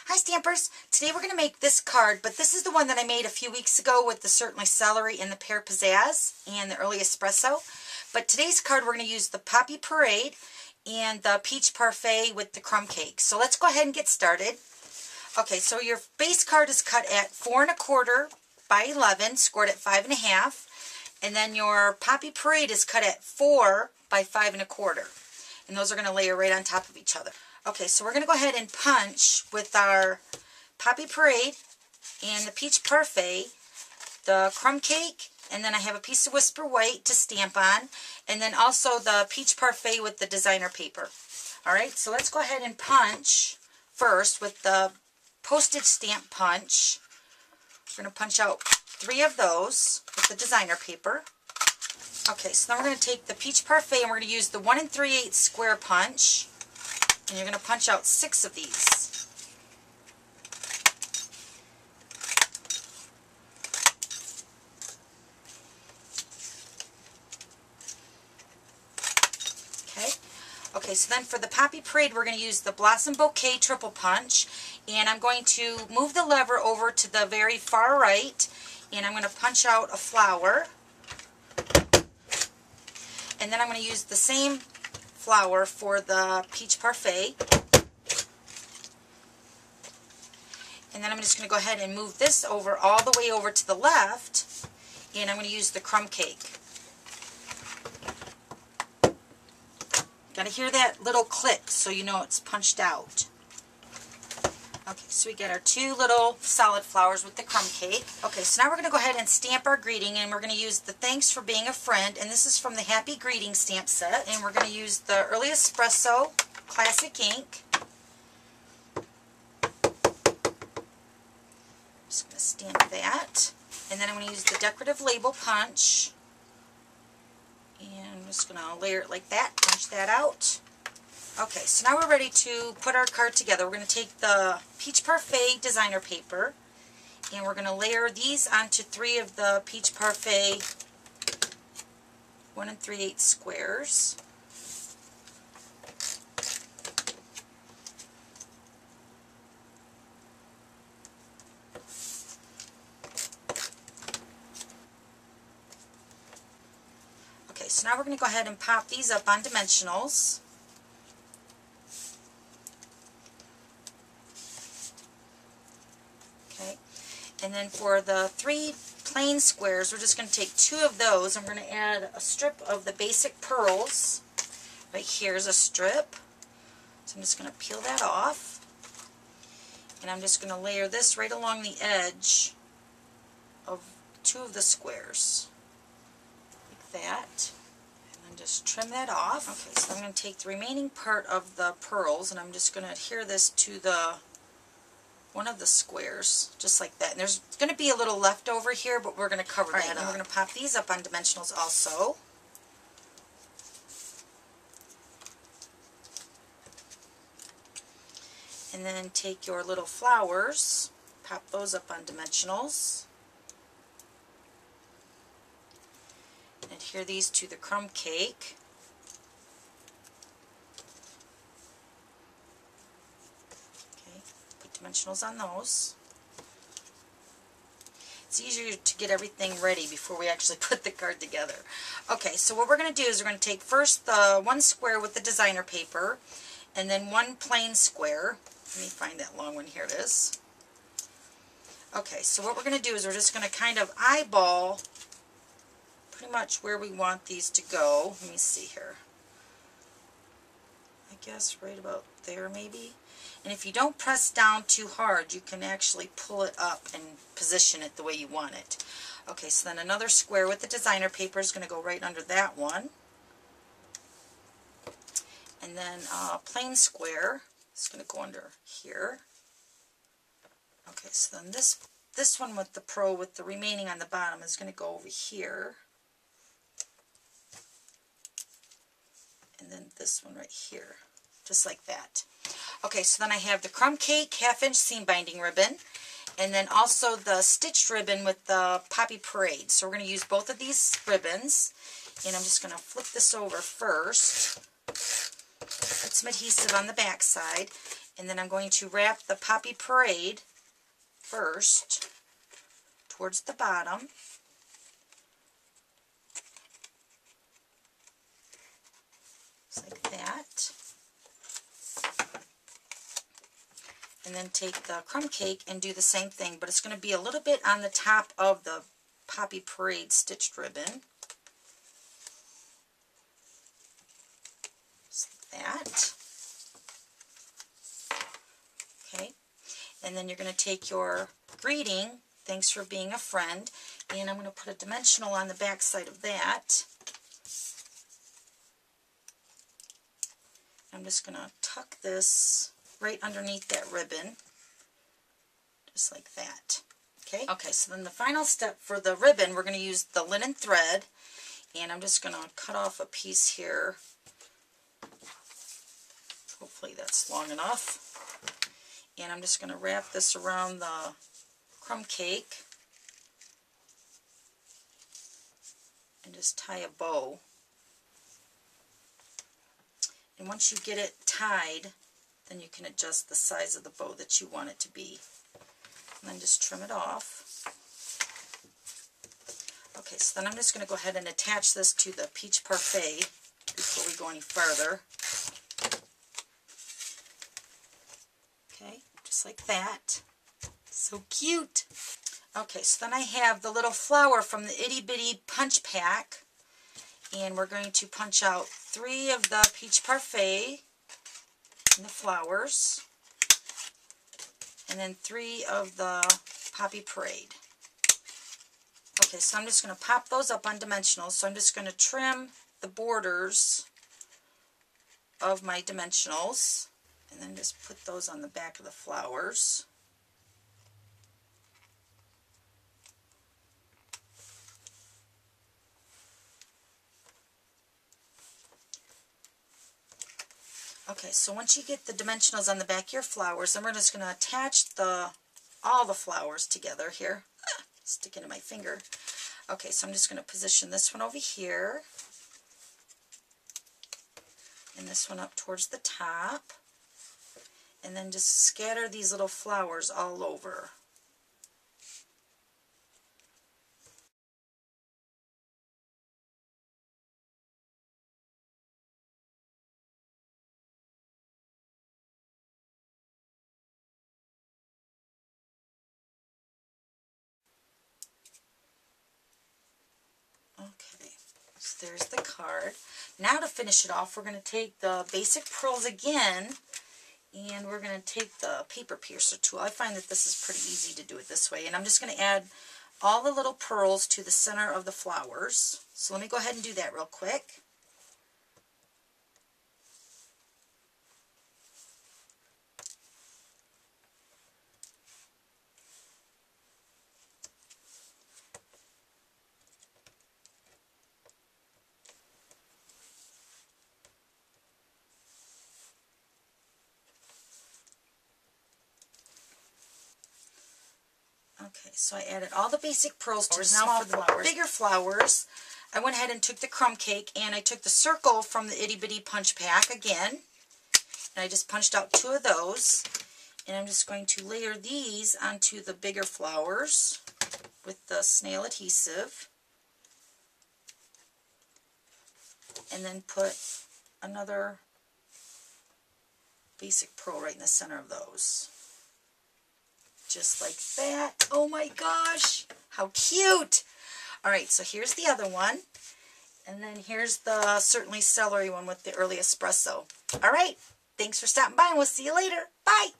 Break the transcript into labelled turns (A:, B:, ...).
A: Hi Stampers! Today we're going to make this card, but this is the one that I made a few weeks ago with the Certainly Celery and the Pear Pizzazz and the Early Espresso. But today's card we're going to use the Poppy Parade and the Peach Parfait with the Crumb Cake. So let's go ahead and get started. Okay, so your base card is cut at 4 1/4 by 11, scored at 5 1/2. And then your Poppy Parade is cut at 4 by 5 1/4. And those are going to layer right on top of each other. Okay, so we're going to go ahead and punch with our Poppy Parade and the Peach Parfait, the Crumb Cake, and then I have a piece of Whisper White to stamp on, and then also the Peach Parfait with the designer paper. Alright, so let's go ahead and punch first with the Postage Stamp punch. We're going to punch out 3 of those with the designer paper. Okay, so then we're going to take the Peach Parfait and we're going to use the 1 3/8 square punch. And you're going to punch out 6 of these. Okay, so then for the Poppy Parade, we're going to use the Blossom Bouquet triple punch. And I'm going to move the lever over to the very far right. And I'm going to punch out a flower. And then I'm going to use the same flower for the Peach Parfait. And then I'm just going to go ahead and move this over all the way over to the left, and I'm going to use the Crumb Cake. Got to hear that little click so you know it's punched out. Okay, so we got our 2 little solid flowers with the Crumb Cake. Okay, so now we're going to go ahead and stamp our greeting, and we're going to use the Thanks for Being a Friend, and this is from the Happy Greeting stamp set, and we're going to use the Early Espresso Classic Ink. Just going to stamp that, and then I'm going to use the Decorative Label punch, and I'm just going to layer it like that, punch that out. Okay, so now we're ready to put our card together. We're going to take the Peach Parfait designer paper, and we're going to layer these onto 3 of the Peach Parfait 1 3/8 squares. Okay, so now we're going to go ahead and pop these up on dimensionals. And then for the 3 plain squares, we're just going to take 2 of those. I'm going to add a strip of the basic pearls. Right here's a strip. So I'm just going to peel that off. And I'm just going to layer this right along the edge of 2 of the squares. Like that. And then just trim that off. Okay, so I'm going to take the remaining part of the pearls and I'm just going to adhere this to the one of the squares, just like that. And there's going to be a little left over here, but we're going to cover that up. And we're going to pop these up on dimensionals also. And then take your little flowers, pop those up on dimensionals. And adhere these to the Crumb Cake. Dimensionals on those. It's easier to get everything ready before we actually put the card together. Okay, so what we're going to do is we're going to take first the 1 square with the designer paper and then 1 plain square. Let me find that long one. Here it is. Okay, so what we're going to do is we're just going to kind of eyeball pretty much where we want these to go. Let me see here. I guess right about there maybe. And if you don't press down too hard, you can actually pull it up and position it the way you want it. Okay, so then another square with the designer paper is going to go right under that one. And then a plain square is going to go under here. Okay, so then this one with the pearl with the remaining on the bottom is going to go over here. And then this one right here, just like that. Okay, so then I have the Crumb Cake 1/2" seam binding ribbon, and then also the stitched ribbon with the Poppy Parade. So we're going to use both of these ribbons, and I'm just going to flip this over first. Put some adhesive on the back side, And then I'm going to wrap the Poppy Parade first towards the bottom. Just like that. And then take the crumb cake and do the same thing, but it's going to be a little bit on the top of the Poppy Parade stitched ribbon. Just like that. Okay. And then you're going to take your greeting, thanks for being a friend, and I'm going to put a dimensional on the back side of that. I'm just going to tuck this right underneath that ribbon, just like that. Okay, so then the final step for the ribbon, we're going to use the linen thread, and I'm just going to cut off a piece here. Hopefully that's long enough. And I'm just going to wrap this around the crumb cake and just tie a bow. And once you get it tied, then you can adjust the size of the bow that you want it to be. And then just trim it off. Okay, so then I'm just going to go ahead and attach this to the peach parfait before we go any further. Okay, just like that. So cute! Okay, so then I have the little flower from the Itty Bitty Punch pack. And we're going to punch out 3 of the peach parfait and the flowers, and then 3 of the Poppy Parade. Okay, so I'm just going to pop those up on dimensionals. So I'm just going to trim the borders of my dimensionals, and then just put those on the back of the flowers. Okay, so once you get the dimensionals on the back of your flowers, then we're just going to attach all the flowers together here. Stick into my finger. Okay, so I'm just going to position this one over here, and this one up towards the top, and then just scatter these little flowers all over. Okay, so there's the card. Now to finish it off, we're going to take the basic pearls again, and we're going to take the paper piercer tool. I find that this is pretty easy to do it this way, and I'm just going to add all the little pearls to the center of the flowers. So let me go ahead and do that real quick. Okay, so I added all the basic pearls to the small flowers. Bigger flowers, I went ahead and took the crumb cake, and I took the circle from the Itty Bitty Punch pack again, and I just punched out 2 of those, and I'm just going to layer these onto the bigger flowers with the snail adhesive, and then put another basic pearl right in the center of those. Just like that. Oh my gosh, how cute! Alright, so here's the other one, and then here's the Certainly Celery one with the early espresso. Alright, thanks for stopping by, and we'll see you later. Bye!